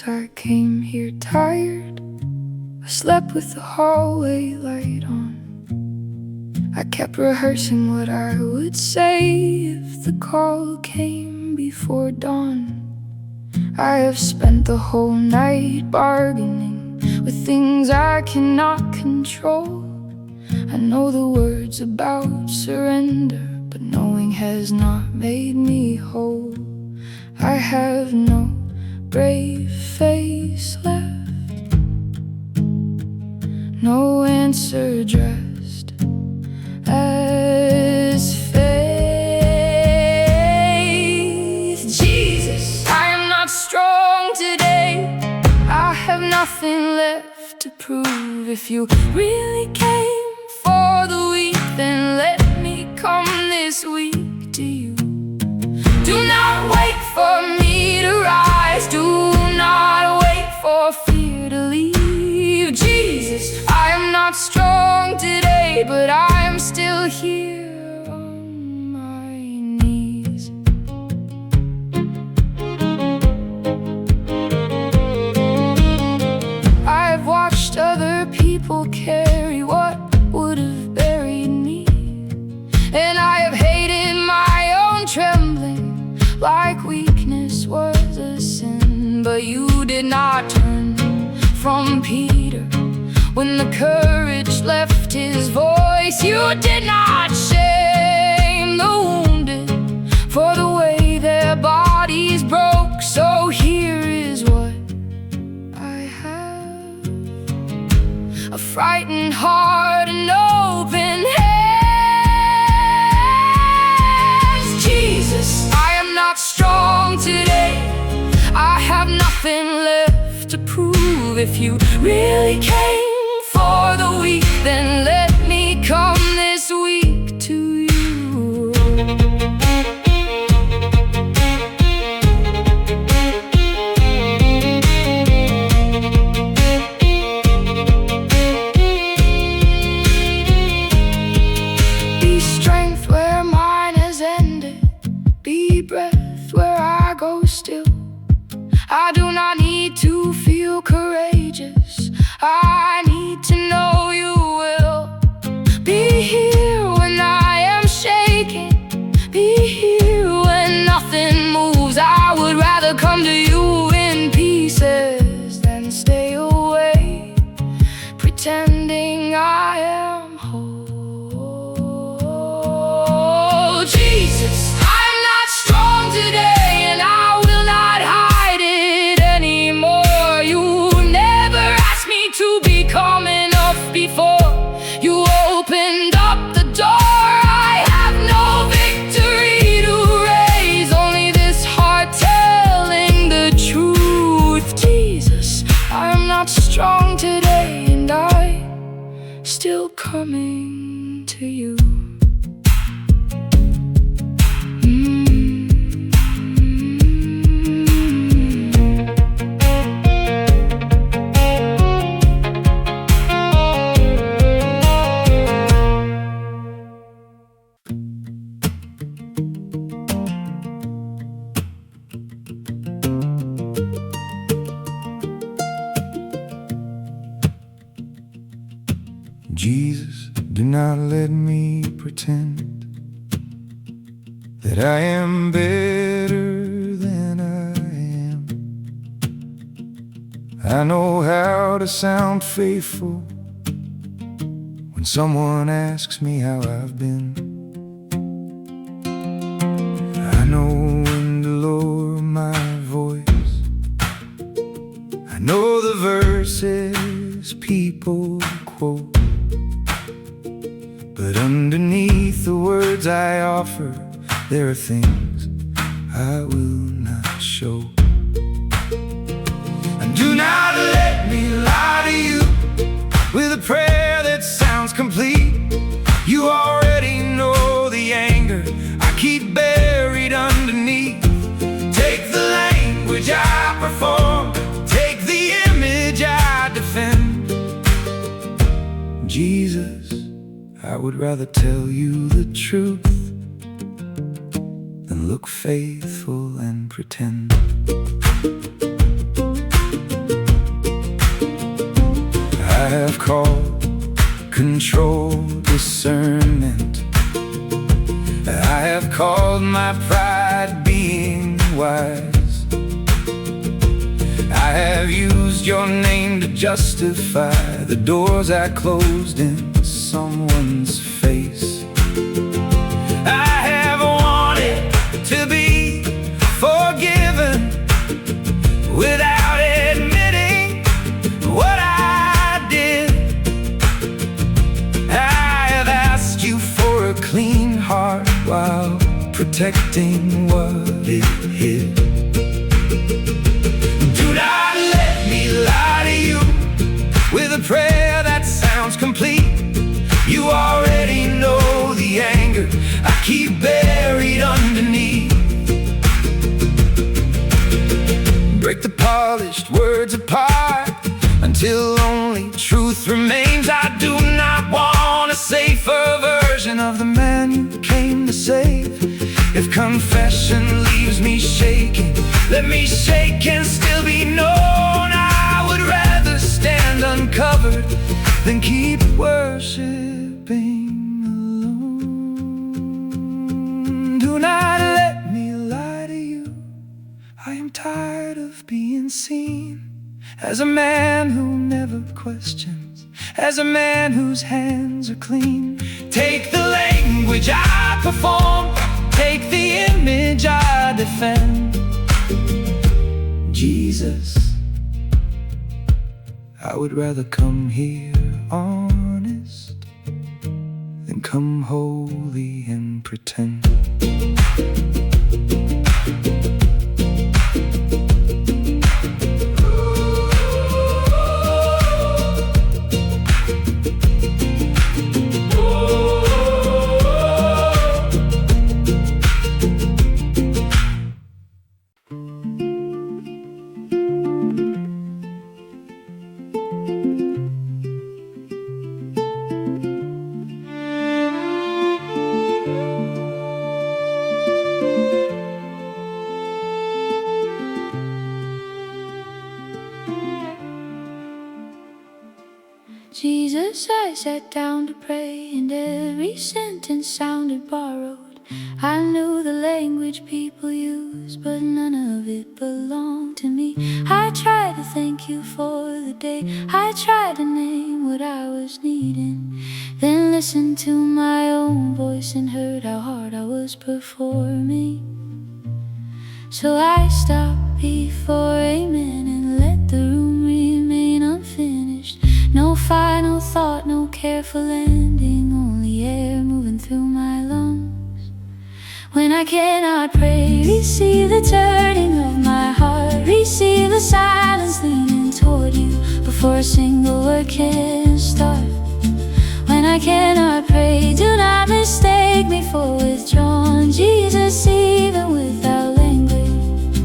'cause I came here tired. I slept with the hallway light on. I kept rehearsing what I would say if the call came before dawn. I have spent the whole night bargaining with things I cannot control. I know the words about surrender, but knowing has not made me whole. I have no brave face left, no answer dressed as faith. Jesus, I am not strong today. I have nothing left to prove. If you really came for the weak, then let me come this week to you. Do not wait for me to rise. Do not wait for fear to leave. Jesus, I am not strong today, but I am still here on my knees. I've watched other people carry what would have buried me, and I have hated my own trembling like weakness was a sin. But you did not turn from Peter when the courage left his voice. You did not shame the wounded for the way their bodies broke. So here is what I have: a frightened heart and open hands. Jesus, I am not strong today. I have nothing left to prove. If you really came for the weak, then let me come this week to you. Be strength where mine has ended. Be breath where I go still. I do not need to feel courageous. I need to know you will. Be here when I am shaking. Be here when nothing moves. I would rather come to you in pieces than stay away, pretending I am whole. Jesus, I'm not strong today, and I will not hide it anymore. You never asked me to become enough before you opened up the door. I have no victory to raise, only this heart telling the truth. Jesus, I'm not strong today, and I'm still coming to you. Jesus, do not let me pretend that I am better than I am. I know how to sound faithful when someone asks me how I've been. I know when to lower my voice. I know the verses people quote, but underneath the words I offer, there are things I will not show. And do not let me lie to you with a prayer that sounds complete. You already know the anger I keep buried underneath. Take the language I perform, take the image I defend. Jesus, I would rather tell you the truth than look faithful and pretend. have called control, discernment. I have called my pride being wise. I have used your name to justify the doors I closed in someone's face. I have wanted to be forgiven without admitting what I did. I have asked you for a clean heart while protecting what it hid. Do not let me lie to you with a prayer that sounds complete. You already know the anger I keep buried underneath. Break the polished words apart until only truth remains. I do not want a safer version of the man you came to save. If confession leaves me shaking, let me shake and still be known. I would rather stand uncovered than keep worshiping alone. Do not let me lie to you. I am tired of being seen as a man who never questions, as a man whose hands are clean. Take the language I perform, take the image I defend. Jesus, I would rather come here honest than come holy and pretend. Jesus, I sat down to pray, and every sentence sounded borrowed. I knew the language people use, but none of it belonged to me. I tried to thank you for the day, I tried to name what I was needing, then listened to my own voice and heard how hard I was performing. So I stopped before amen and let the room remain unfinished. No final thought, no careful ending, only air moving through my lungs. When I cannot pray, receive the turning of my heart, receive the silence leaning toward you before a single word can start. When I cannot pray, do not mistake me for withdrawn. Jesus, even without language,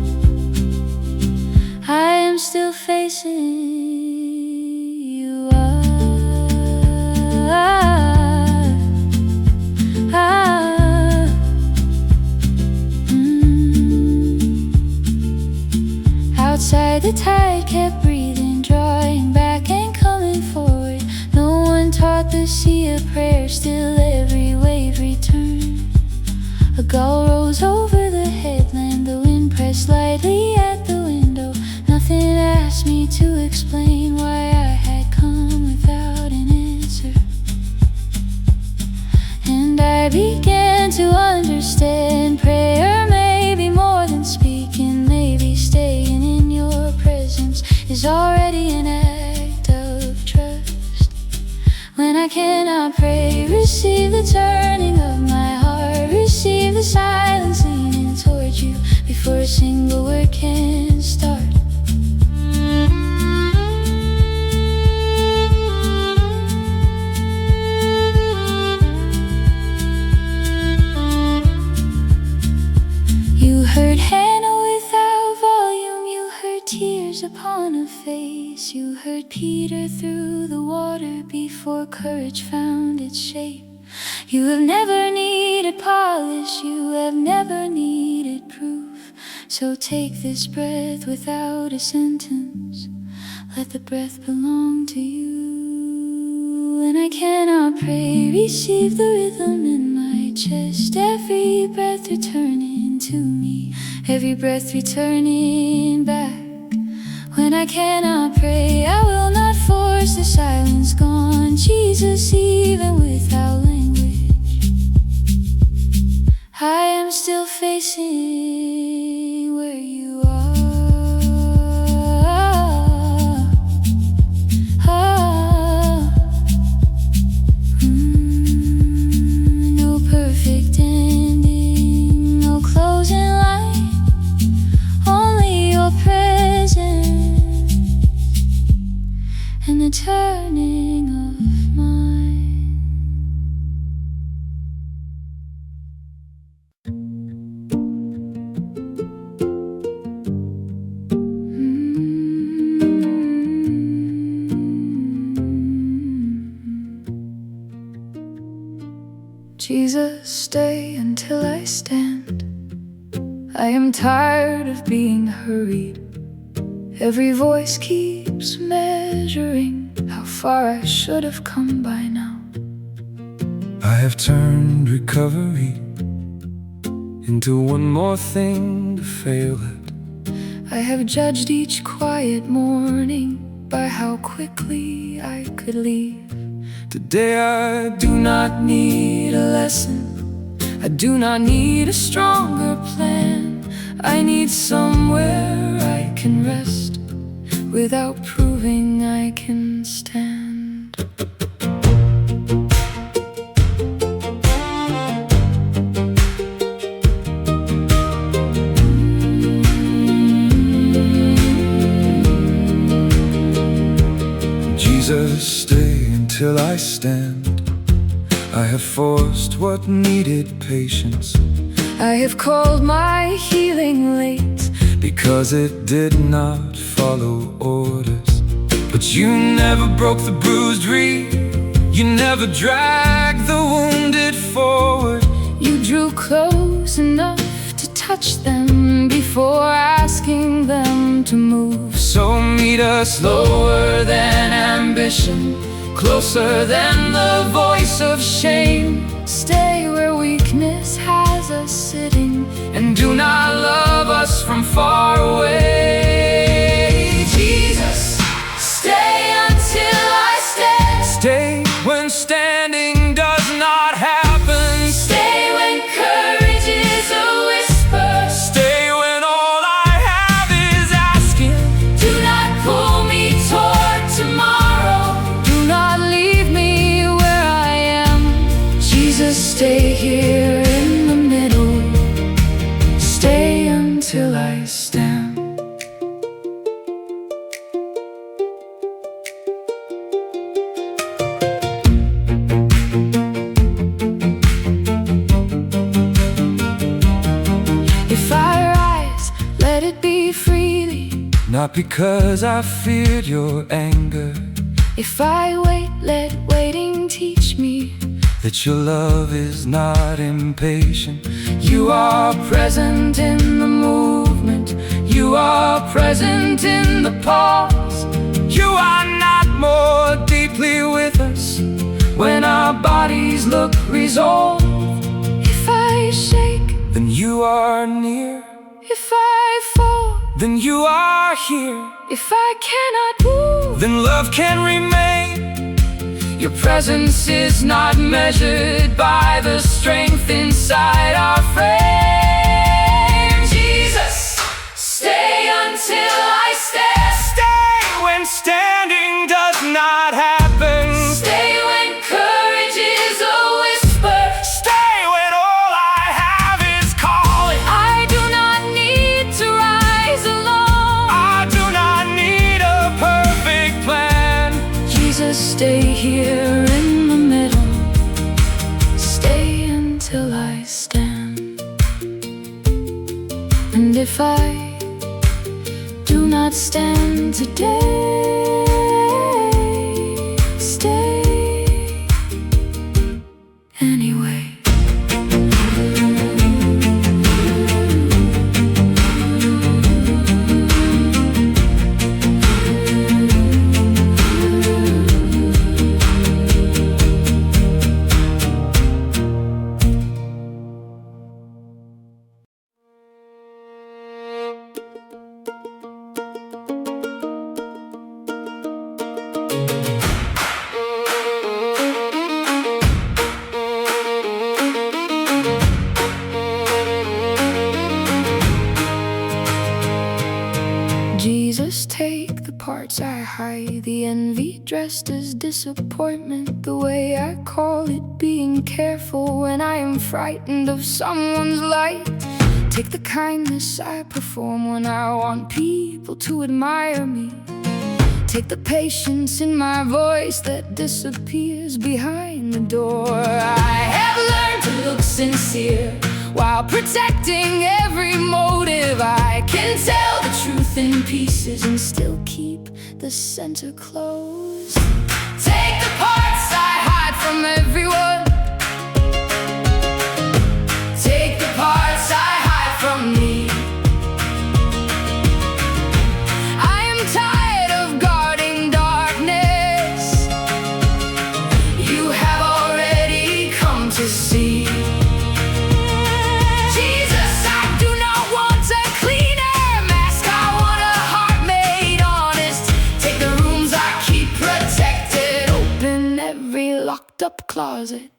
I am still facing you. Outside the tide kept breathing, drawing back and coming forward. No one taught the sea of prayer, still every wave returned. A gull rose over the headland, the wind pressed lightly at the window. Nothing asked me to explain why I had come without an answer. And I began to understand prayer may be more than speaking, maybe staying in your presence is already an act of trust. When I cannot pray, receive the turning of my heart, receive the silence leaning towards you before a single word can start. You heard Hannah without volume, you heard tears upon her face. You heard Peter through the water before courage found its shape. You have never needed polish, you have never needed proof. So take this breath without a sentence, let the breath belong to you. When I cannot pray, receive the rhythm in my chest. Every breath returning to me, every breath returning back. When I cannot pray, I will not force the silence gone. Jesus, even without language, I am still facing where you are. No perfect ending, no closing line, only your presence and the turning of mine. Jesus, stay until I stand. I am tired of being hurried. Every voice keeps measuring how far I should have come by now. I have turned recovery into one more thing to fail at. I have judged each quiet morning by how quickly I could leave. Today I Do not need a lesson, I do not need a stronger plan. I need somewhere I can rest without proving I can stand. Jesus, stay until I stand. I have forced what needed patience, I have called my healing late, because it did not follow orders. But you never broke the bruised reed, you never dragged the wounded forward. you drew close enough to touch them before asking them to move. So meet us Lower than ambition, closer than the voice of shame. Stay where weakness has us sitting, and do not love us from far away. Jesus, stay until I stand. Stay when standing does not happen. Stay when courage is a whisper. Stay when all I have is asking. Do not pull me toward tomorrow, do not leave me where I am. Jesus, stay here in the middle. Stay until I stand. If I rise, let it be freely. Not because I feared your anger, If I wait, let waiting teach me that your love is not impatient. you are present in the movement, you are present in the pause. You are not more deeply with us when our bodies look resolved. If I shake, Then you are near, if I fall, then you are here. if I cannot move, Then love can remain. your presence is not measured by the strength inside our frame. Jesus, stay until I stand. Stay when standing does not happen. Stay when courage is a whisper. Stay when all I have is calling. I do not need to rise alone. I do not need a perfect plan. Jesus, stay here in the middle. Stay until I stand. And if I do not stand today, stay anyway. Jesus, take the parts I hide, the envy dressed as disappointment, the way I call it being careful when I am frightened of someone's light. Take the kindness I perform when I want people to admire me. Take the patience in my voice that disappears behind the door. I have learned to look sincere while protecting every motive. I can tell the truth in pieces and still keep the center closed. Take the parts I hide from everyone. Take the parts I hide from me. I am tired of guarding darkness. You have already come to see. Locked up closet.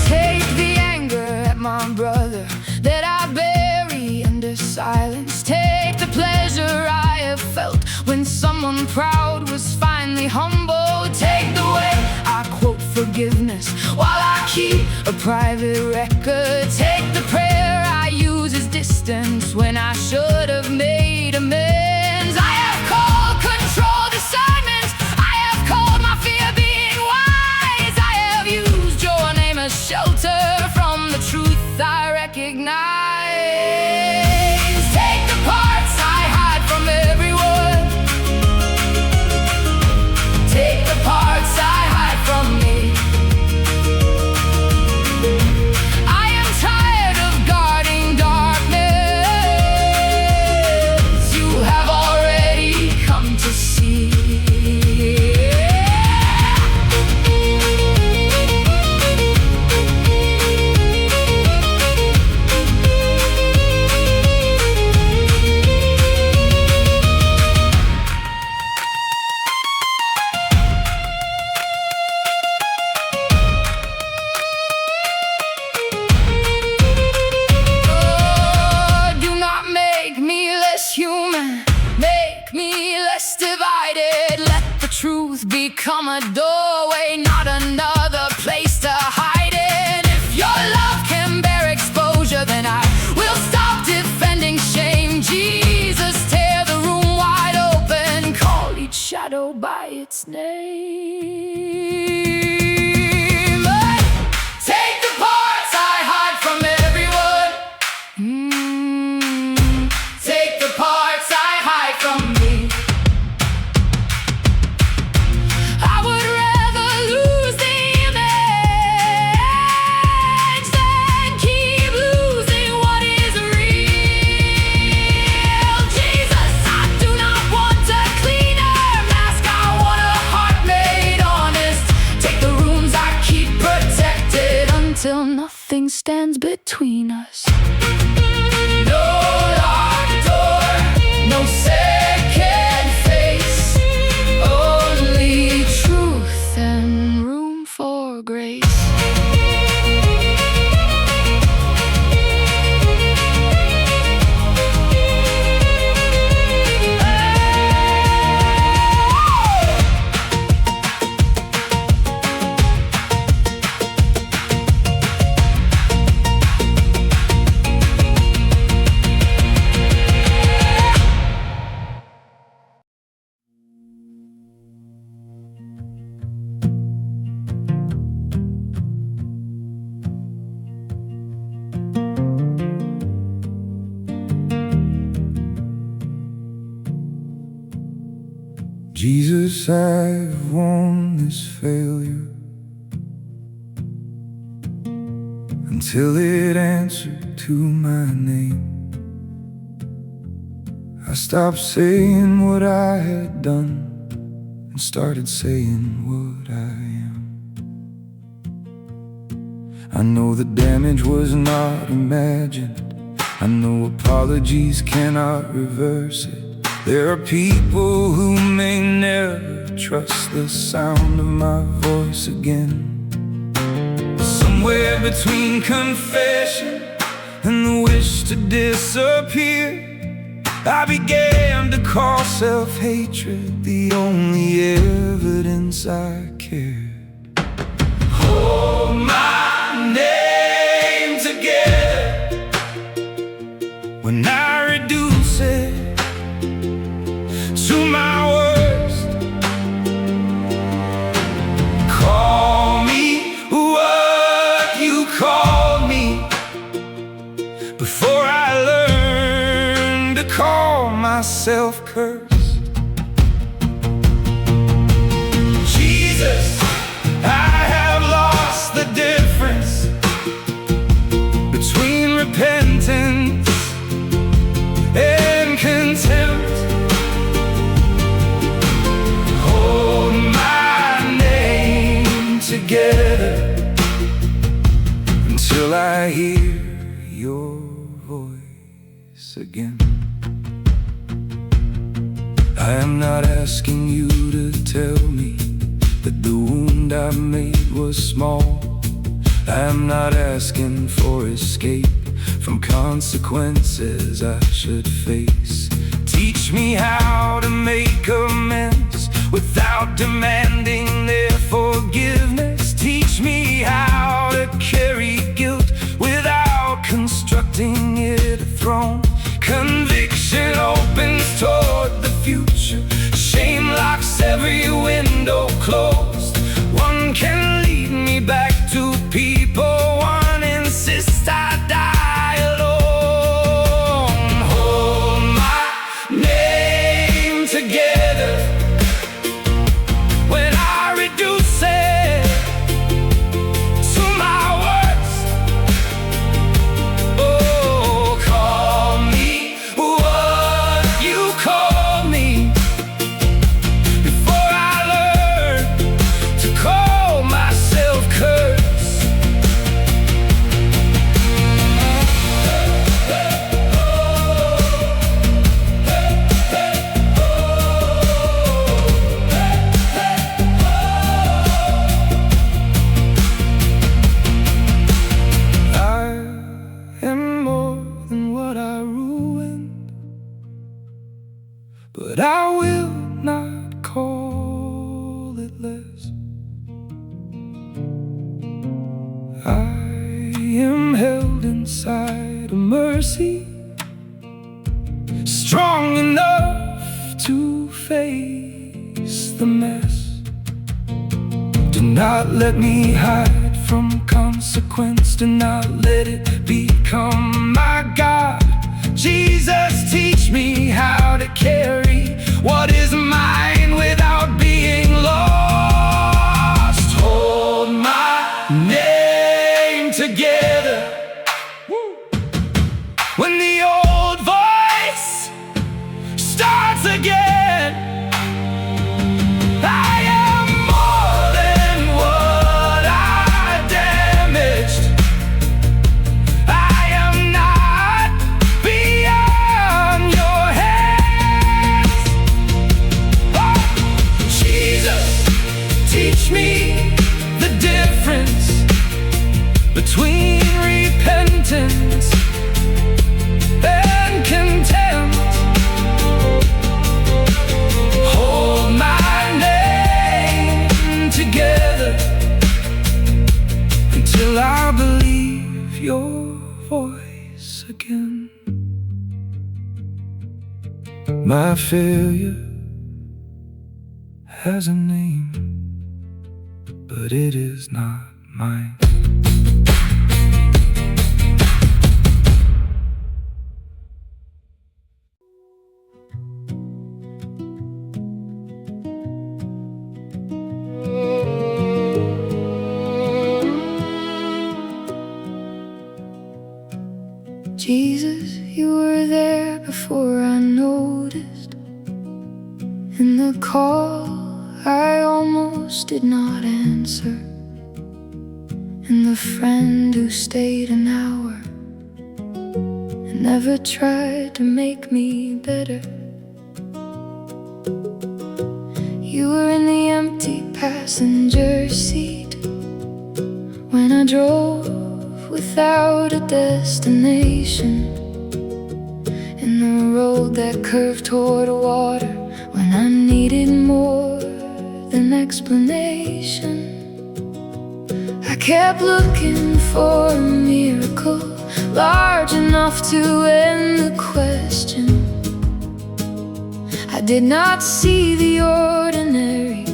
Take the anger at my brother that I bury under silence. Take the pleasure I have felt when someone proud was finally humble. Take the way I quote forgiveness while I keep a private record. Take the prayer I use as distance when I should have made amends. I have called controlled assignments. I have called my fear being wise. I have used your name as shelter from the truth I recognize. Take the parts I hide from everyone. Take the parts I hide from me. Truth become a doorway, not another place to hide in. If your love can bear exposure, then I will stop defending shame. Jesus, tear the room wide open, call each shadow by its name. Take the parts I hide from everyone. Take the parts I hide from me. Till nothing stands between us. No locked door, no second face, only truth and room for grace. Jesus, I've won this failure until it answered to my name. I stopped saying what I had done and started saying what I am. I know the damage was not imagined. I know apologies cannot reverse it. There are people who may never trust the sound of my voice again. Somewhere between confession and the wish to disappear, I began to call self-hatred the only evidence I cared. Hold my name together when I reduce it to my worst. Call me what you called me before I learned to call myself cursed. Jesus, I have lost the difference between repentance and contempt. Hold my name together until I hear your voice again. I am not asking you to tell me that the wound I made was small. I am not asking for escape from consequences I should face. Teach me how to make amends without demanding their forgiveness. Teach me how to carry guilt without constructing it a throne. Conviction opens toward the future. Shame locks every window closed. One can lead me back to people. One insists I die alone. Hold my name together when I reduce it to my worst. Oh, call me what you call me before I learn to call myself cursed. I am more than what I ruined, but I will not call it less. I am held inside a mercy strong enough to face the mess. Do not let me hide from consequence. Do not let it become my God. Jesus, teach me how to carry what is mine without being lost. Hold my name together when the old voice starts again. I am more than what I damaged. I am not beyond your hands. Oh, Jesus, teach me the difference between repentance and contempt. Hold my name together until I believe your voice again. My failure has a name, but it is not mine. Jesus, you were there before I noticed. In the call I almost did not answer. In I'm the friend who stayed an hour and never tried to make me better. You were in the empty passenger seat when I drove without a destination, in the road that curved toward water when I needed more than explanation. I kept looking for a miracle large enough to end the question. I did not see the ordinary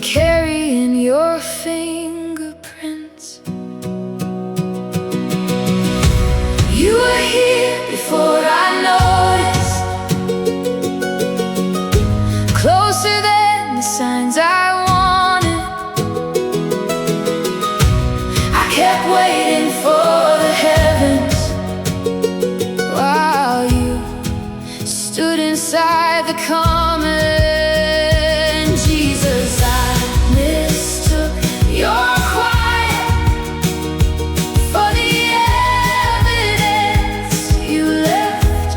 carrying your fingerprints. You were here before I noticed, closer than the signs I wanted. I kept waiting for the heavens while you stood inside the common. Jesus, I mistook your quiet for the evidence you left.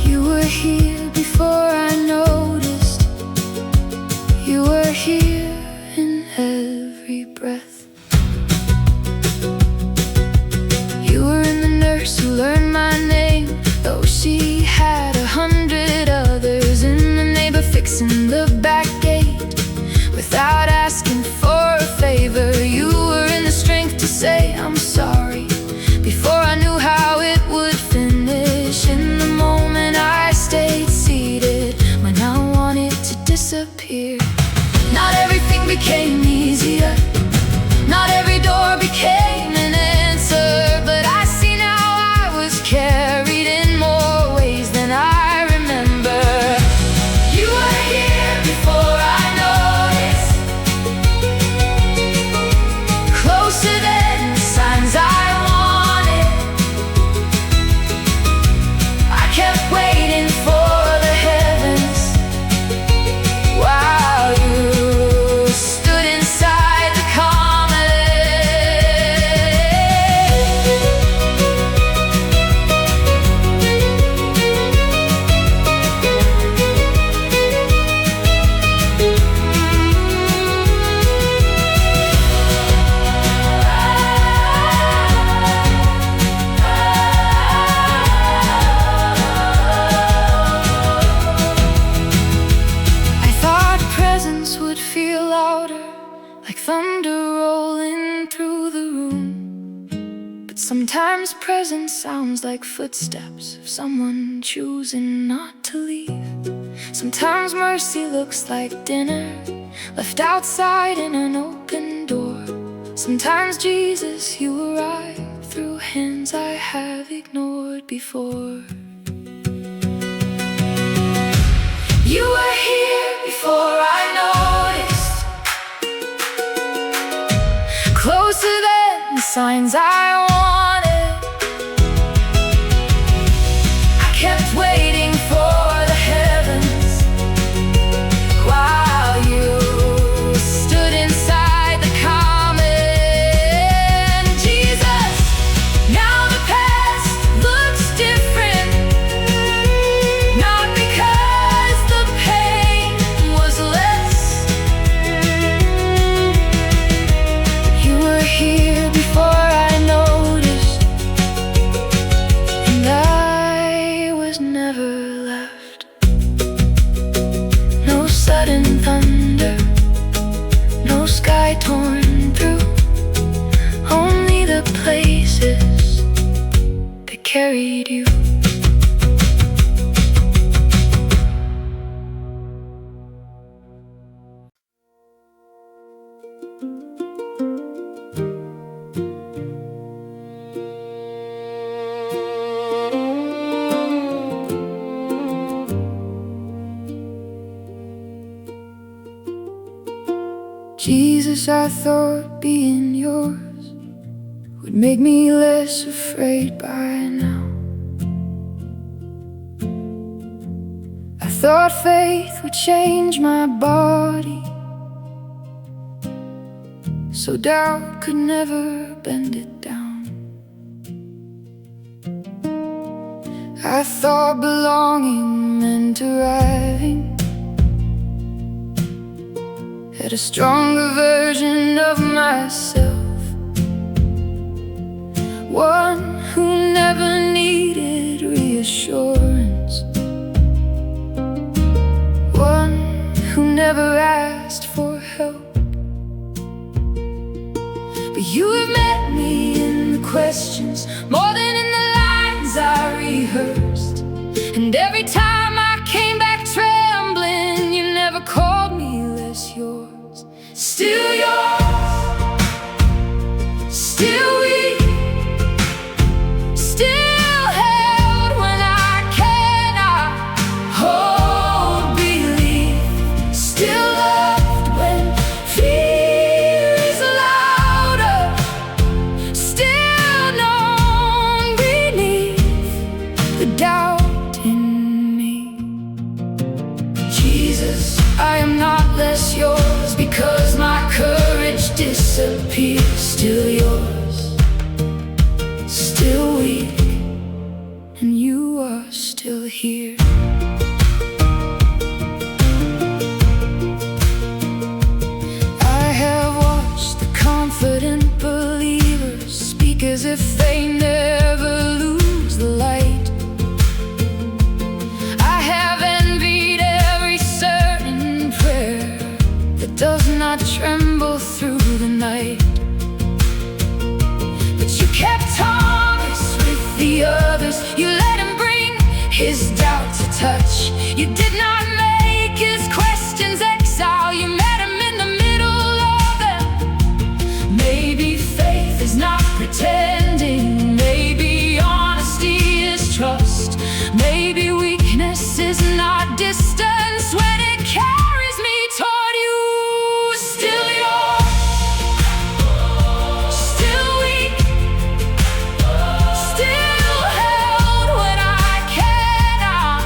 You were here before I noticed. You were here in every breath. You were in the nurse who learned my name, though she had 100 others. In the neighbor fixing the back gate without asking for a favor. You were in the strength to say I'm sorry before I knew how it would finish. In the moment I stayed seated when I wanted to disappear. Not everything became easier, not every door became an answer, but I see now I was carried in more ways than I remember. You were here before I noticed, closer than the signs I wanted. I kept waiting for the heavens while you stood inside the common. I thought presence would feel louder, like thunder rolling through the room. But sometimes presence sounds like footsteps of someone choosing not to leave. Sometimes mercy looks like dinner left outside in an open door. Sometimes Jesus, you arrive through hands I have ignored before. You were here before I noticed, closer than the signs I wanted. I kept waiting for the heavens while you stood inside the common. Jesus, now the past looks different, not because the pain was less. You were here before I noticed, and I was never left. No sudden thunder, no sky torn through, only the places that carried you. Jesus, I thought being yours would make me less afraid by now. I thought faith would change my body, so doubt could never bend it down. I thought belonging meant arriving at a stronger version of myself, one who never needed reassurance, one who never asked for help. But you have met me in the questions more than in the lines I rehearsed. And every time I came back trembling, you never called me less yours. Still yours, still weak, still held when I cannot hold belief, still loved when fear is louder, still known beneath the doubt in me. Jesus, I am not less yours because my courage disappears. Still yours, still weak, and you are still here. I have watched the confident believers speak as if they never lose the light. I have envied every certain prayer that does not tremble through the night. But you kept Thomas with the others. You let him bring his doubt to touch. You did not make his questions exile. You met him in the middle of them. Maybe faith is not pretending. Maybe honesty is trust. Maybe weakness is not distance when it carries me toward you. Still yours, still weak, still held when I cannot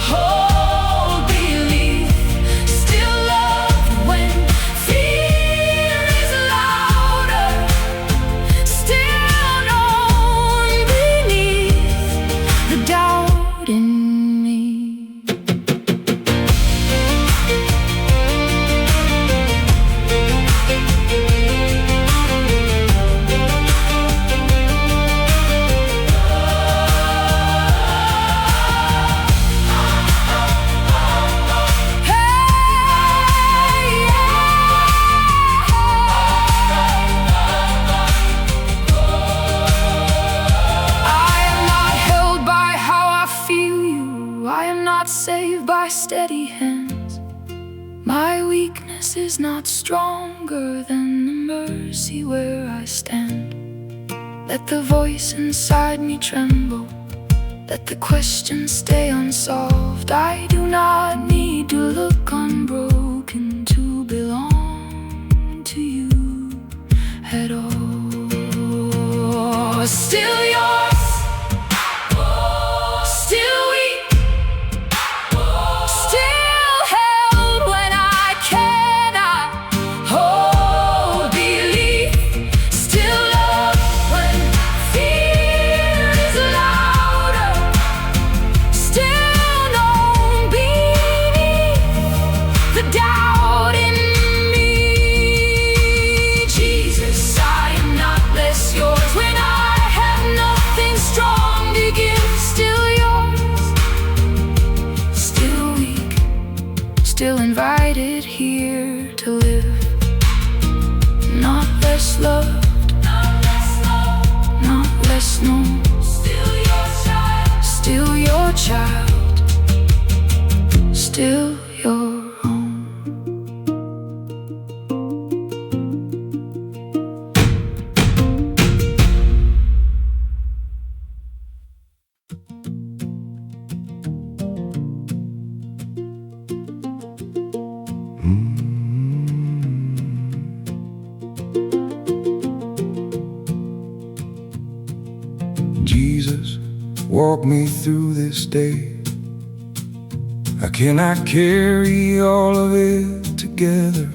hold belief, still loved when fear is louder, still known beneath the doubt in me. Saved by steady hands. My weakness is not stronger than the mercy where I stand. Let the voice inside me tremble, let the questions stay unsolved. I do not need to look unbroken to belong to you at all. Still yours, still weak, still held when I cannot hold belief, still love when fear is louder, still known beneath the doubt in me. Jesus, I am not less yours when I have nothing strong to give. Still yours, still weak, still invited here to live. Not less loved, not less known. Still your child, still your child, still your own. Jesus, walk me through this day. I cannot carry all of it together.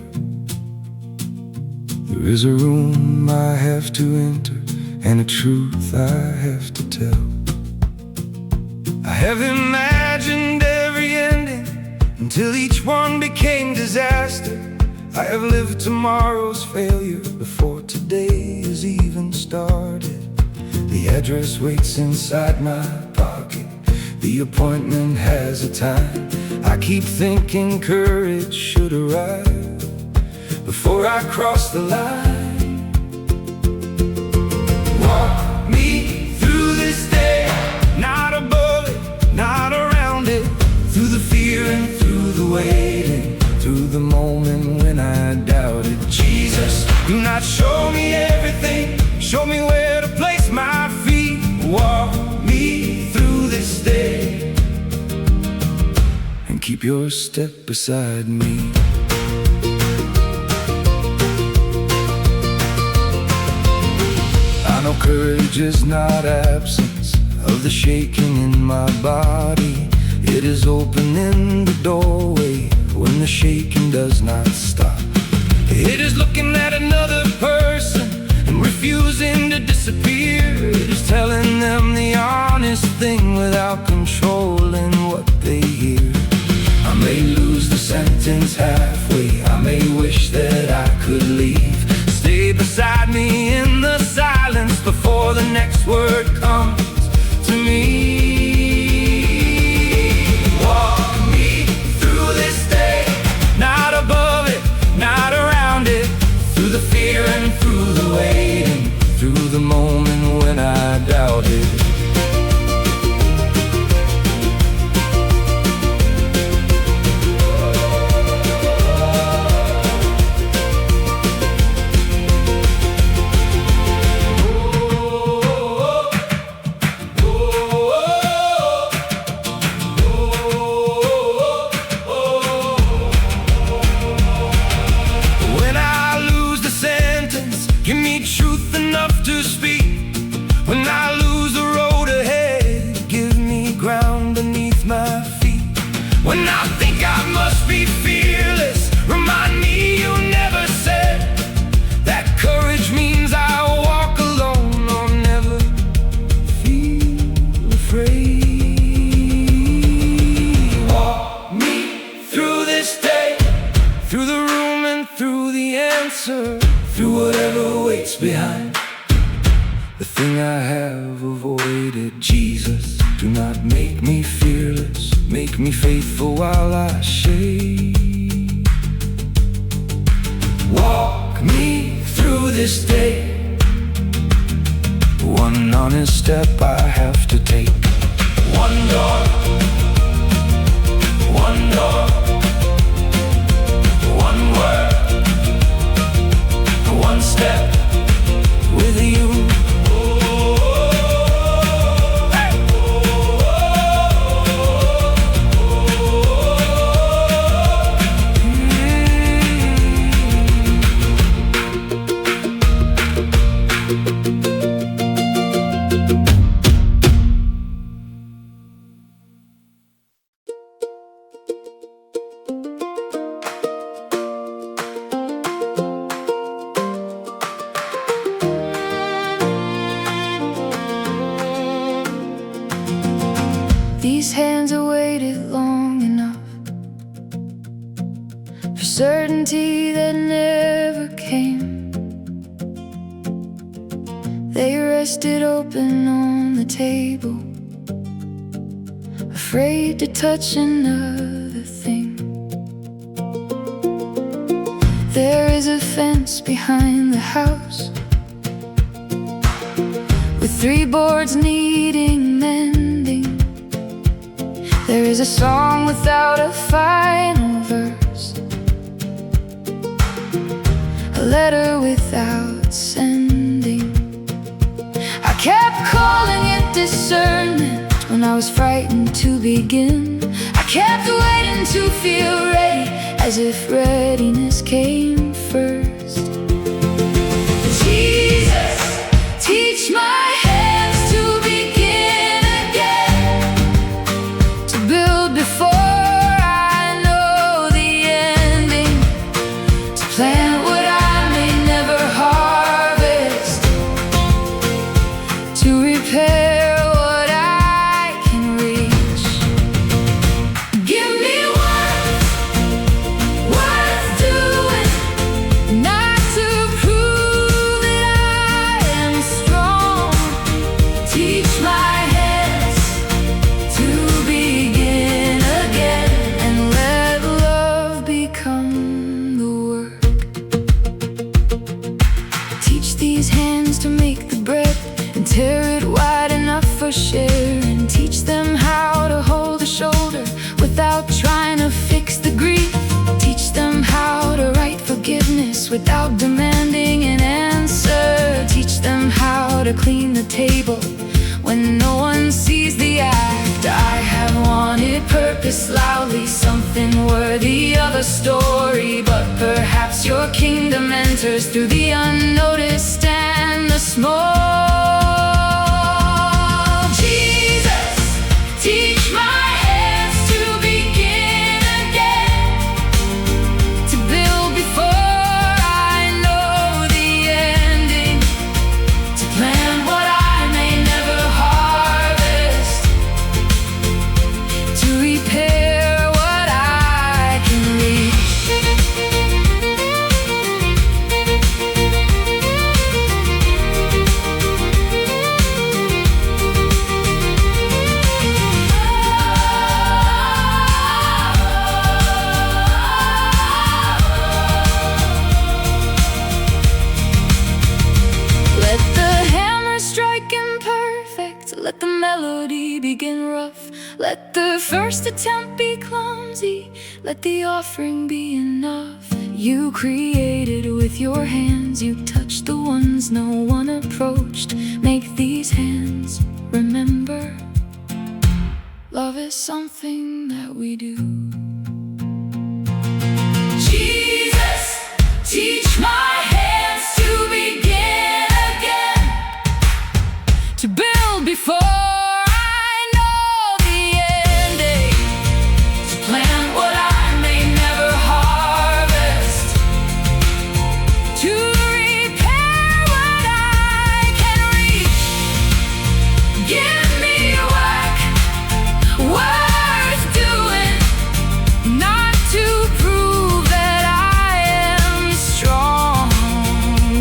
The There is a room I have to enter, and a truth I have to tell. I have imagined every ending until each one became disaster. I have lived tomorrow's failure before today has even started. The address waits inside my pocket. The appointment has a time. I keep thinking courage should arrive before I cross the line. Walk me through this day, not above it, not around it, through the fear and through the waiting, through the moment when I doubted. Jesus, do not show me everything, show me where to place my feet. Walk me through this day, and keep your step beside me. I know courage is not absence of the shaking in my body. It is opening the doorway when the shaking does not stop. It is looking at another person and refusing to disappear. It is telling them the honest thing without controlling what they hear. I may lose the sentence halfway, I may wish that I could leave. Stay beside me in the silence before the next word comes to me. Walk me through this day, not above it, not around it, through the fear and through the waiting, through the moment when I doubted. Give me truth enough to speak. When I lose the road ahead, give me ground beneath my feet. When I think I must be fearless, remind me you never said that courage means I walk alone or never feel afraid. Walk me through this day, through the room and through the answer, through whatever waits behind the thing I have avoided. Jesus, do not make me fearless, make me faithful while I shake. Walk me through this day, one honest step I have to take. One door, one door, one word, one step with you. These hands have waited long enough for certainty that never came. They rested open on the table, afraid to touch another thing. There is a fence behind the house with 3 boards needing mending. There is a song without a final verse, a letter without sending. I kept calling it discernment when I was frightened to begin. I kept waiting to feel ready, as if readiness came first. Jesus, teach my hands to begin again, to build before I know the ending, to plant what I may never hands to make the bread, and tear it wide enough for sharing. Teach them how to hold a shoulder without trying to fix the grief. Teach them how to write forgiveness without demanding an answer. Teach them how to clean the table when no one sees the act. I have wanted purpose loudly, something worthy of a story. But perhaps your kingdom enters through the unnoticed and the small. Jesus, teach my hands to begin again, to build before I know the ending, to plant what I may never harvest, to repair what I can reach. Let the hammer strike imperfect, let the melody begin rough. Let the first attempt be clumsy, let the offering be enough. You created with your hands, you touched the ones no one approached. Make these hands remember, love is something that we do. Jesus, teach my hands to begin again, to build before I know the ending, to plant what I may never harvest, to repair what I can reach. Give me work worth doing, not to prove that I am strong.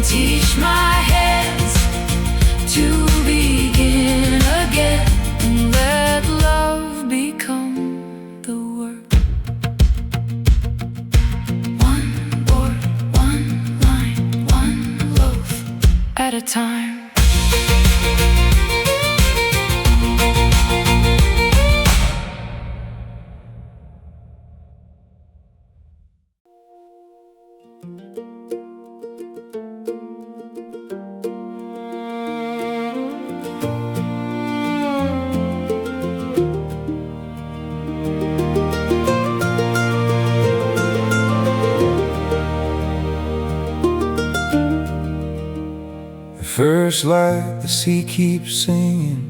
Teach my hands to begin again, and let love become the work. One word, one line, one loaf at a time. First light, the sea keeps singing,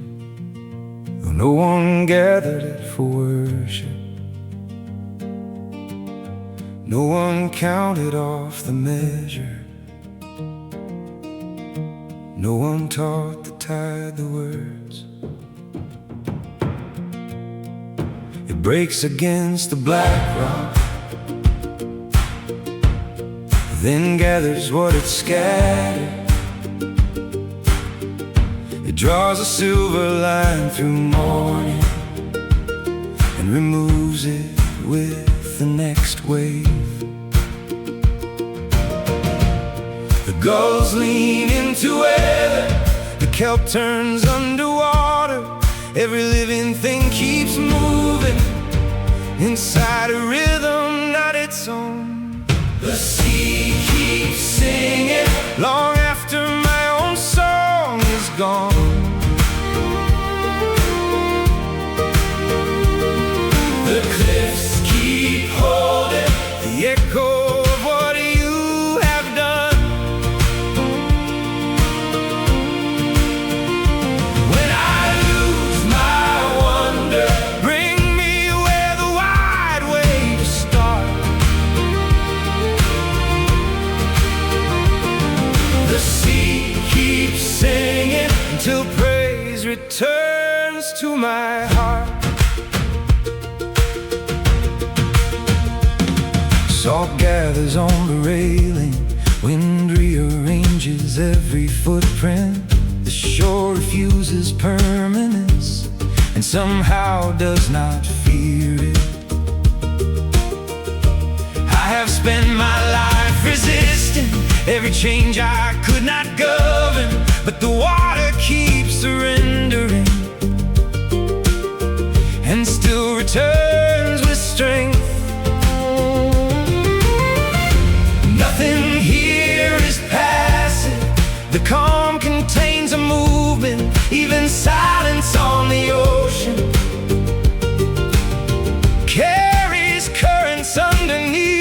though no one gathered it for worship. No one counted off the measure, no one taught the tide the words. It breaks against the black rock, then gathers what it scattered. It draws a silver line through morning and removes it with the next wave. The gulls lean into weather, the kelp turns underwater. Every living thing keeps moving inside a rhythm not its own. The sea keeps singing long after my own song is gone. The cliffs keep holding the echo of what you have done. When I lose my wonder, bring me where the wide waves start. The sea keeps singing until praise returns to my heart. Salt gathers on the railing, wind rearranges every footprint. The shore refuses permanence and somehow does not fear it. I have spent my life resisting Every change I could not govern, but the water keeps surrendering and still returns with strength. Nothing here is passive. The calm contains a movement, even silence on the ocean carries currents underneath.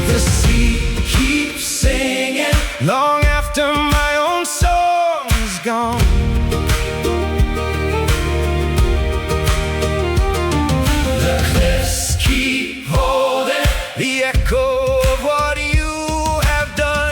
The sea keeps singing long after my own song is gone. The cliffs keep holding the echo of what you have done.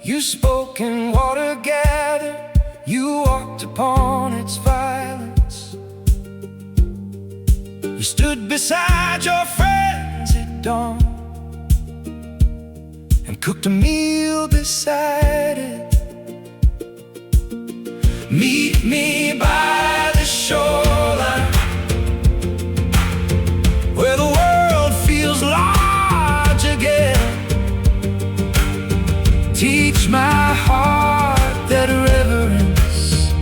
You spoke and water gathered. You walked upon its violence. You stood beside your friends at dawn and cooked a meal beside it. Meet me by the shoreline where the world feels large again. Teach my heart that reverence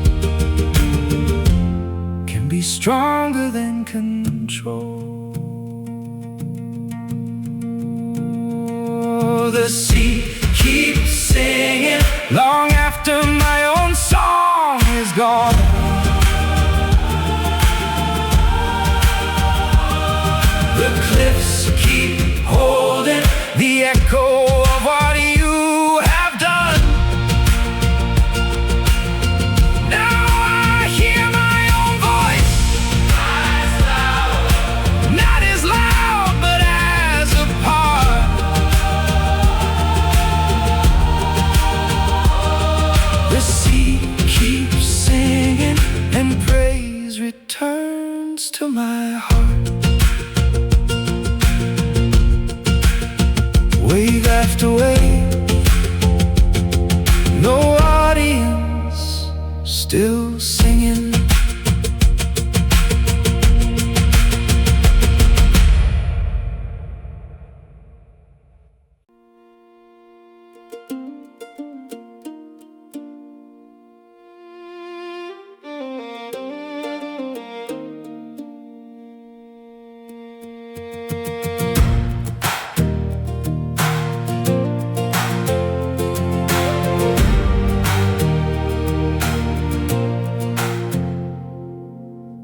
can be stronger than control. The sea keeps singing long after my own song is gone. The cliffs keep holding the echo of what you have done. Now I hear my own voice, not as loud, but as a part. The sea keeps singing and praise returns to my heart. Wave after wave, no audience, still singing.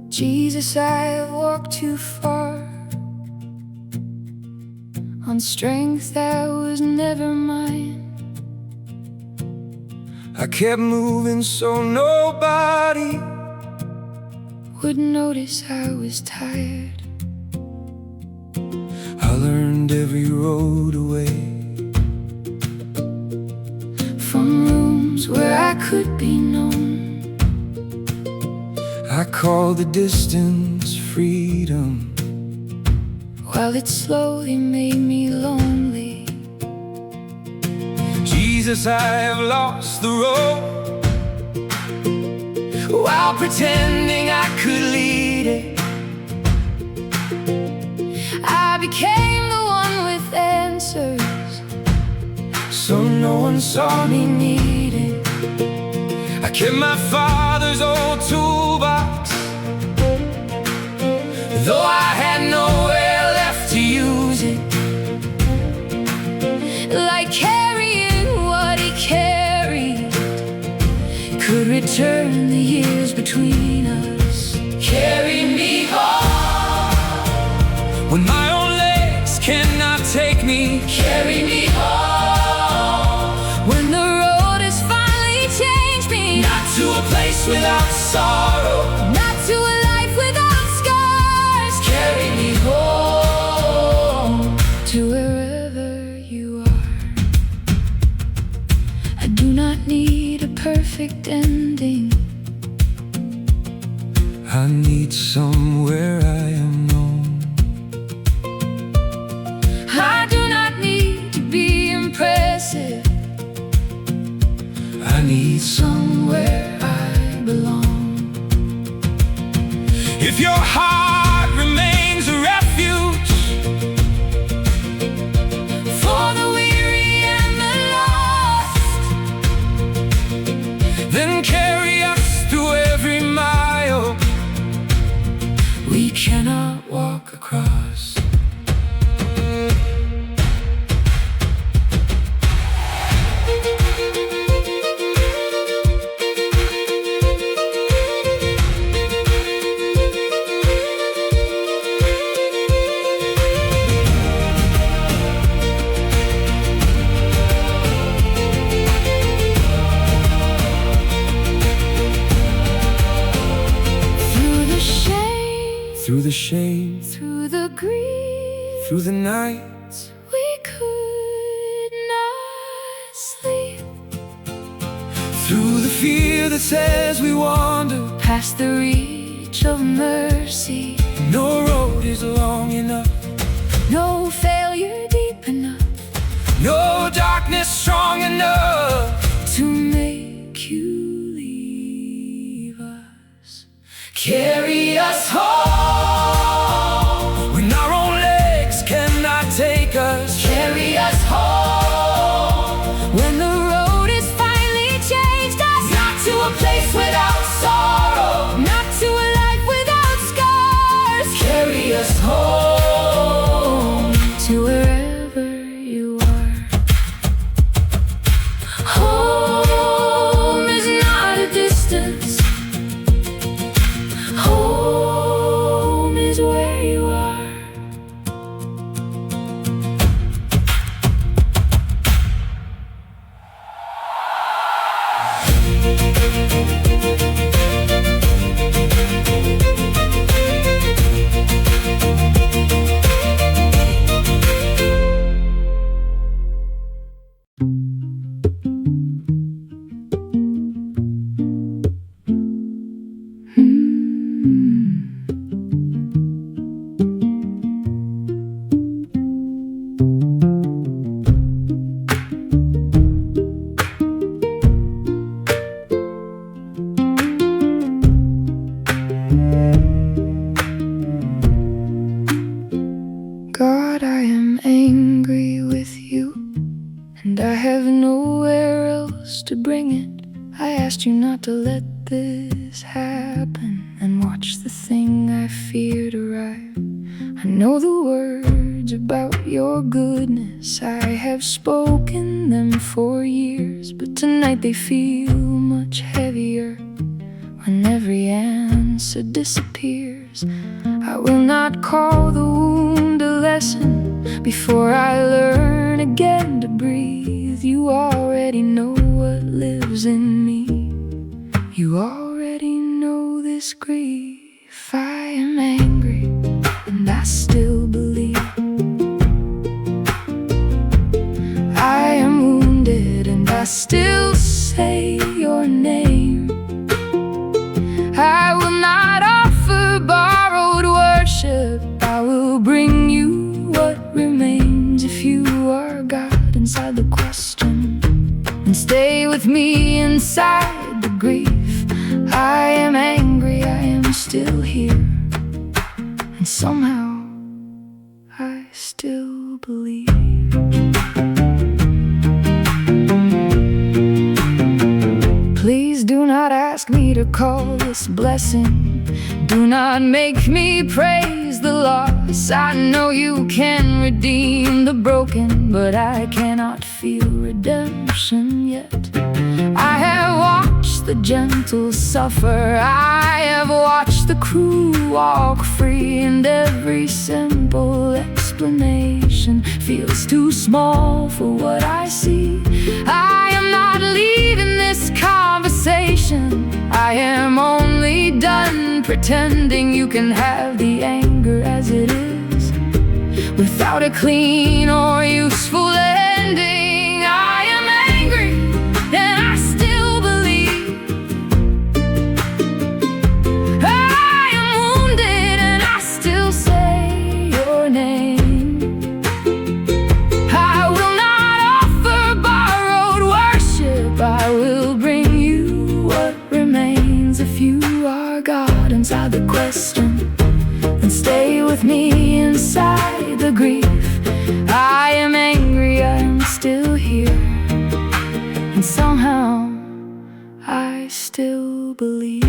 Jesus, I've walked too far on strength that was never mine. I kept moving so nobody would notice I was tired. I learned every road away from rooms where I could be known. I call the distance freedom, while it slowly made me lonely. Jesus, I have lost the road while pretending I could lead it. I became the one with answers, so no one saw me needing. I kept my father's old toolbox, though I had nowhere left to use it. Like carrying what he carried could return the years between us. Carry me home when my own legs cannot take me. Carry me home when the road has finally changed me. Not to a place without sorrow, not to a life without scars. Carry me home to wherever you are. I do not need a perfect ending. if your heart remains a refuge for the weary and the lost, then carry us through every mile we cannot walk across. Through the shame, Through the grief, through the nights we could not sleep. through the fear that says we wander. Past the reach of mercy, No road is long enough, no failure deep enough no darkness strong enough to make you leave us. carry us home when our own legs cannot take us. Carry us home when the road is finally changed us. Not to a place without sorrow, Not to a life without scars. carry us home To wherever you are. Home is not a distance. Home is where you are. God, I am angry with you, and I have nowhere else to bring it. I asked you not to let this happen, and watch the thing I feared arrive. I know the words about your goodness, I have spoken them for years, but tonight they feel much heavier when every answer disappears. I will not call the wound a lesson before I learn again to breathe. You already know what lives in me. You already know this grief. I am angry and I still believe. I am wounded and I still say your name. I will not offer borrowed worship. I will bring you what remains. If you are God inside the question, and stay with me inside the grief. I am angry, I am still here, and somehow I still believe. Please do not ask me to call this blessing. Do not make me praise the loss. I know you can redeem the broken, but I cannot feel redemption yet. I have watched the gentle suffer. I have watched the cruel walk free, and every simple explanation feels too small for what I see. I am not leaving this conversation. I am only done pretending. You can have the anger as it is, without a clean or useful ending. I am angry and I still believe. I am wounded and I still say your name. I will not offer borrowed worship. I will bring you what remains. If you are God inside the question, and stay with me inside the grief. I am angry, I am still here, and somehow I still believe.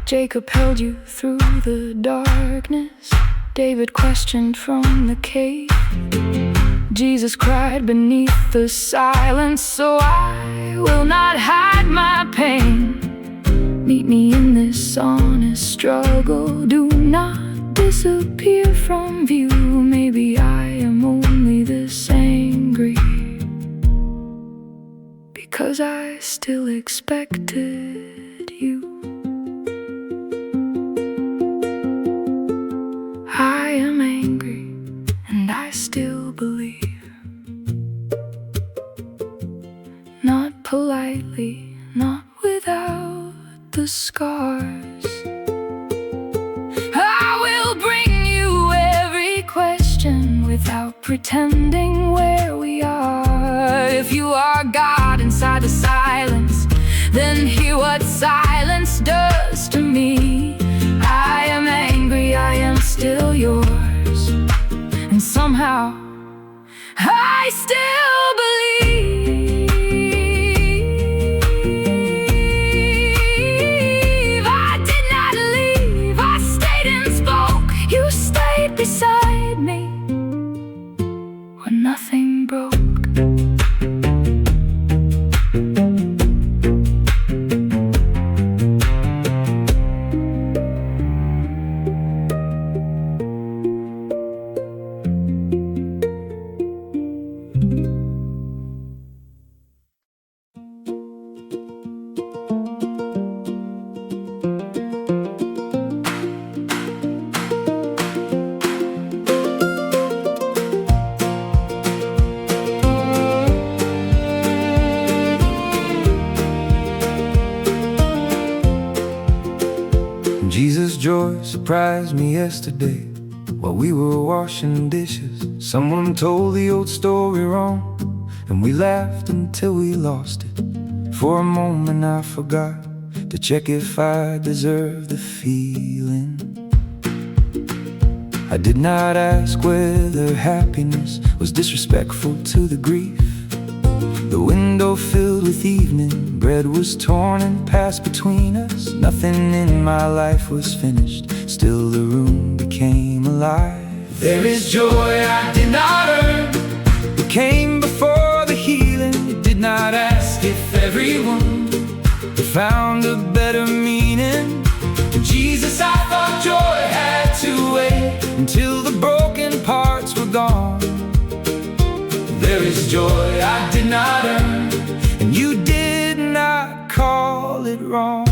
Jacob held you through the darkness, David questioned from the cave, Jesus cried beneath the silence, so I will not hide my pain. Meet me in this honest struggle, do not disappear from view. Maybe I am only this angry because I still expected you. I am angry and I still believe. Not politely, not without the scars. I will bring you every question without pretending where we are. If you are God inside the silence, then hear what silence does to me. I am angry, I am still yours, and somehow I still believe. I did not leave, I stayed and spoke. You stayed beside me when nothing broke. Jesus' joy surprised me yesterday while we were washing dishes. Someone told the old story wrong, and we laughed until we lost it. For a moment I forgot to check if I deserved the feeling. I did not ask whether happiness was disrespectful to the grief. The window filled with evening, bread was torn and passed between us. Nothing in my life was finished, still the room became alive. There is joy I did not earn, it came before the healing. It did not ask if everyone found a better meaning. In Jesus I thought joy had to wait until the broken parts were gone. There is joy I did not earn, and you did not call it wrong.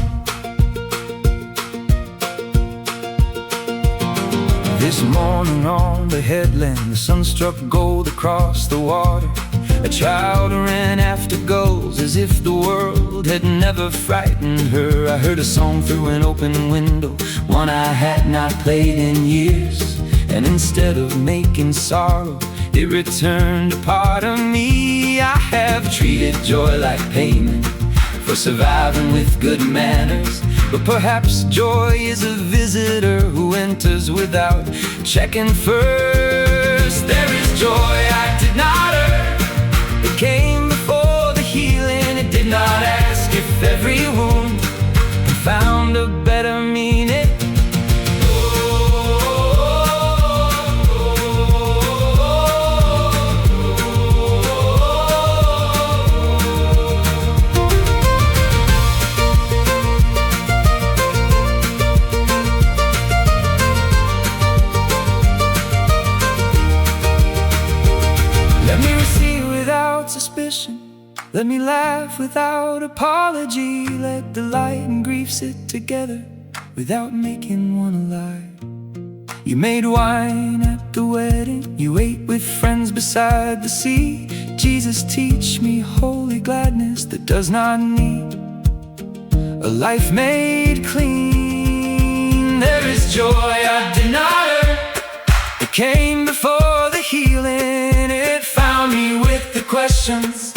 This morning on the headland, the sun struck gold across the water. A child ran after gulls as if the world had never frightened her. I heard a song through an open window, one I had not played in years. And instead of making sorrow, it returned a part of me. I have treated joy like payment for surviving with good manners, but perhaps joy is a visitor who enters without checking first. There is joy I did not earn, it came before the healing. It did not ask if every wound found a better meaning. Let me laugh without apology. Let delight and grief sit together without making one alive. You made wine at the wedding, you ate with friends beside the sea. Jesus, teach me holy gladness that does not need a life made clean. There is joy I did not earn, it came before the healing. It found me with the questions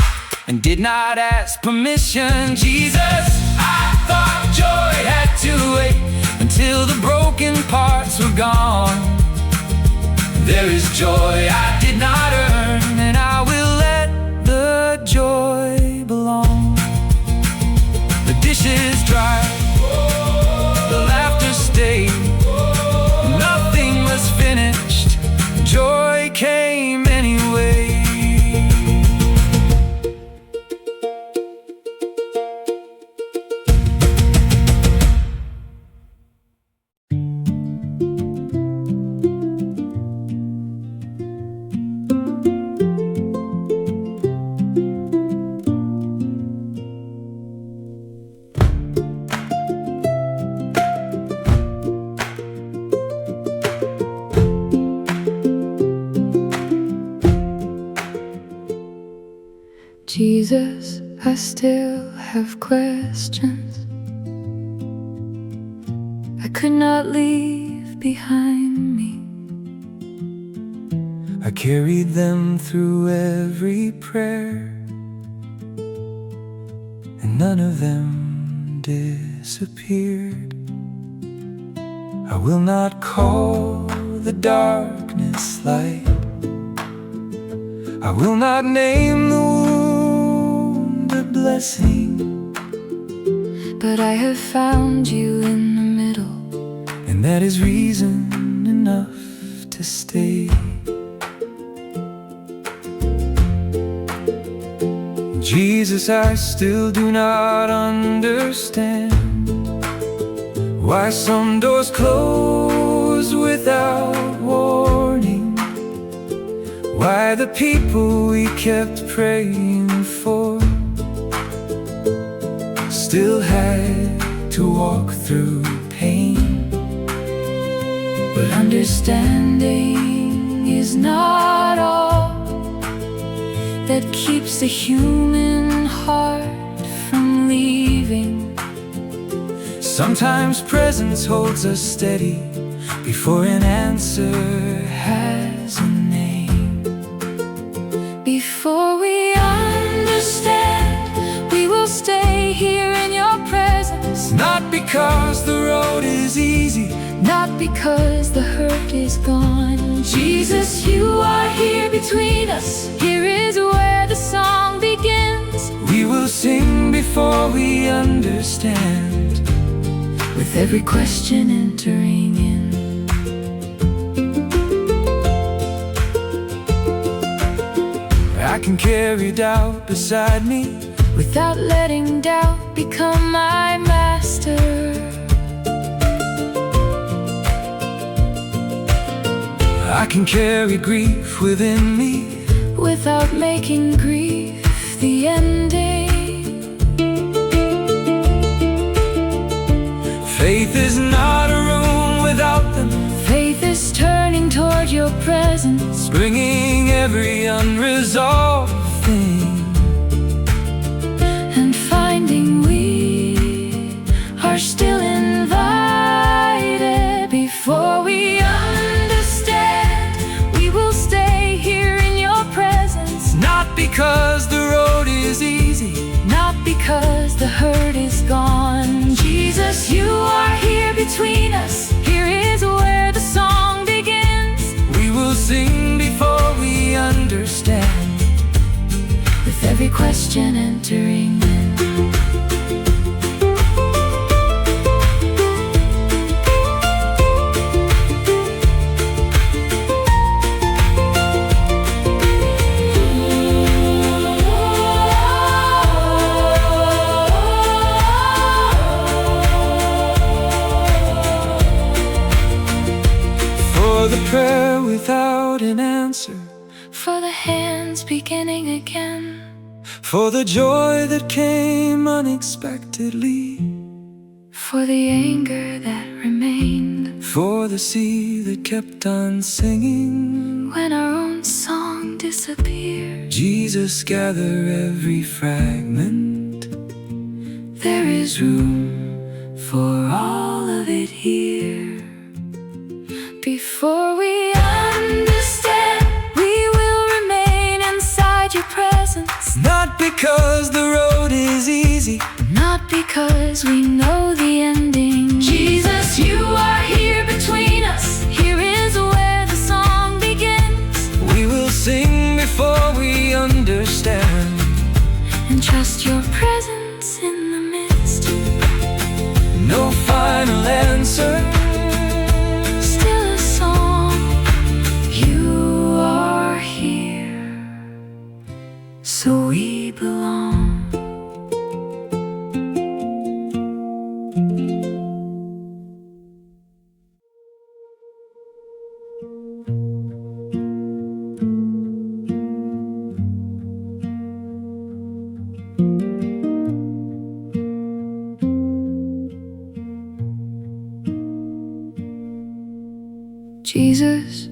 and did not ask permission. Jesus, I thought joy had to wait until the broken parts were gone. There is joy I did not earn, and I will let the joy belong. The dishes dry, the laughter stayed, nothing was finished, joy came anyway. Jesus, I still have questions I could not leave behind me. I carried them through every prayer, and none of them disappeared. I will not call the darkness light, I will not name the wound a blessing, but I have found you in the middle, and that is reason enough to stay. Jesus, I still do not understand why some doors close without warning, why the people we kept praying for still had to walk through pain. but understanding is not all that keeps the human heart from leaving. Sometimes presence holds us steady before an answer has a name. Before we understand, we will stay here in your presence. Not because the road is easy, not because the hurt is gone. Jesus, you are here between us. Here is where the song begins. We will sing before we understand, with every question entering in. I can carry doubt beside me without letting doubt become my master. I can carry grief within me without making grief the ending. Faith is not a room without them. Faith is turning toward your presence, bringing every unresolved thing, and finding we are still invited. Before we understand, we will stay here in your presence. Not because the road is easy, not because the hurt is gone. Jesus, you are here between us. Here is where the song begins. We will sing before we understand, with every question entering in. For the prayer without an answer, for the hands beginning again, for the joy that came unexpectedly, for the anger that remained, for the sea that kept on singing when our own song disappeared. Jesus, gather every fragment. There is room for all of it here. Before we understand, 'cause we know the ending. Jesus, you are here between us. Here is where the song begins. We will sing before we understand, and trust your presence in the midst. No final answer, Still a song. You are here, so we belong. Jesus,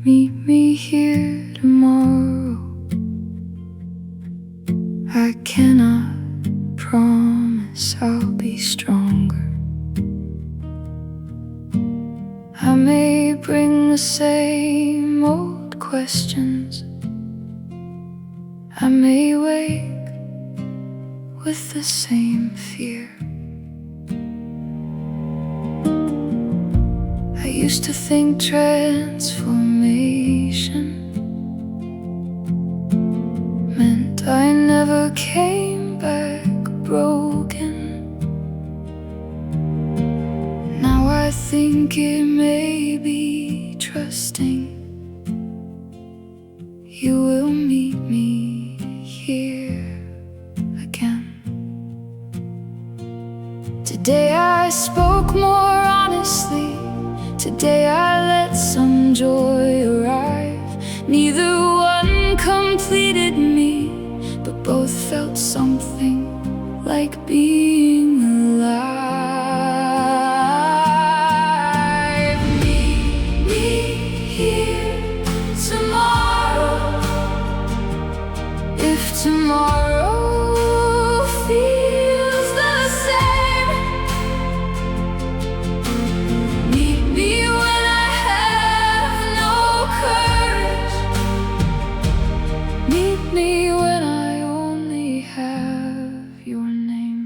meet me here tomorrow. I cannot promise I'll be stronger. I may bring the same old questions. I may wake with the same fear. I used to think transformation meant I never came back broken. Now I think it may be trusting you will meet me here again. Today I spoke more honestly. Today I let some joy arrive. Neither one completed me, but both felt something like being alive. Meet me here tomorrow, if tomorrow feels the same. Meet me when I have no courage. Meet me when I only have your name.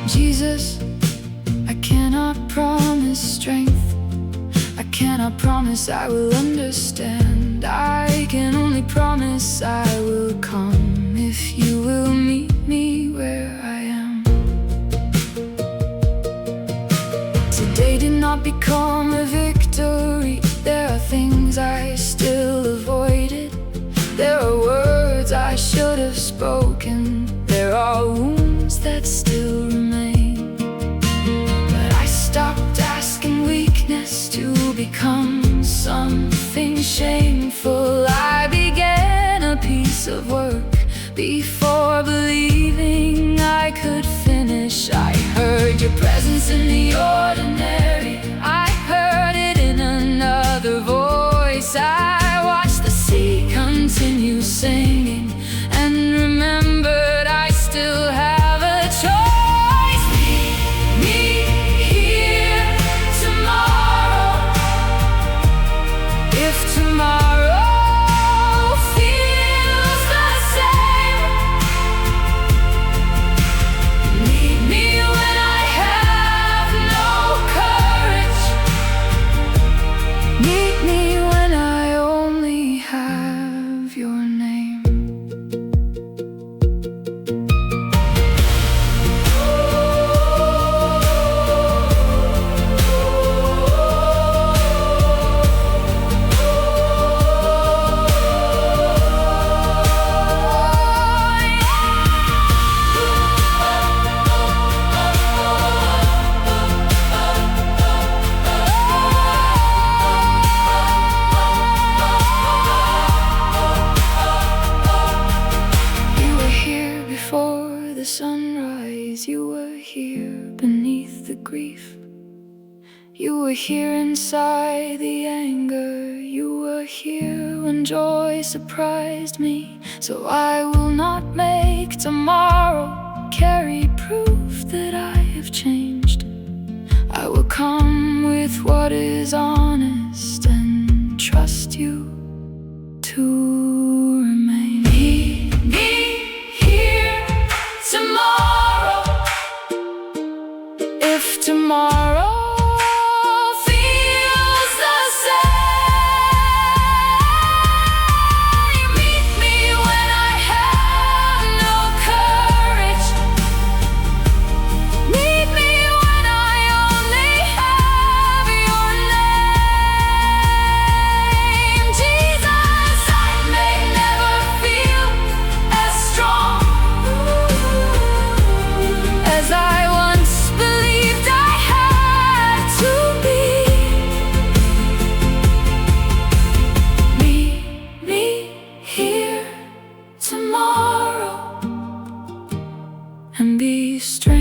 Jesus, I cannot promise strength. I cannot promise I will understand. I can only promise I will come if you will meet me where I am. Today did not become a victory. There are things I still avoided. There are words I should have spoken. There are wounds that still remain. But I stopped asking weakness to become something shameful. I began a piece of work before believing I could finish. I heard your presence in the ordinary. I heard it in another voice. I watched the sea continue singing and remembered I still have a choice. Meet me here tomorrow, if tomorrow feels the same. Meet me when I have no courage. Meet me when I only have your name. You were here before the sunrise. You were here beneath the grief. You were here inside the anger. You were here when joy surprised me. So I will not make tomorrow carry proof that I have changed. I will come with what is honest and trust you to remain. Meet me here strength.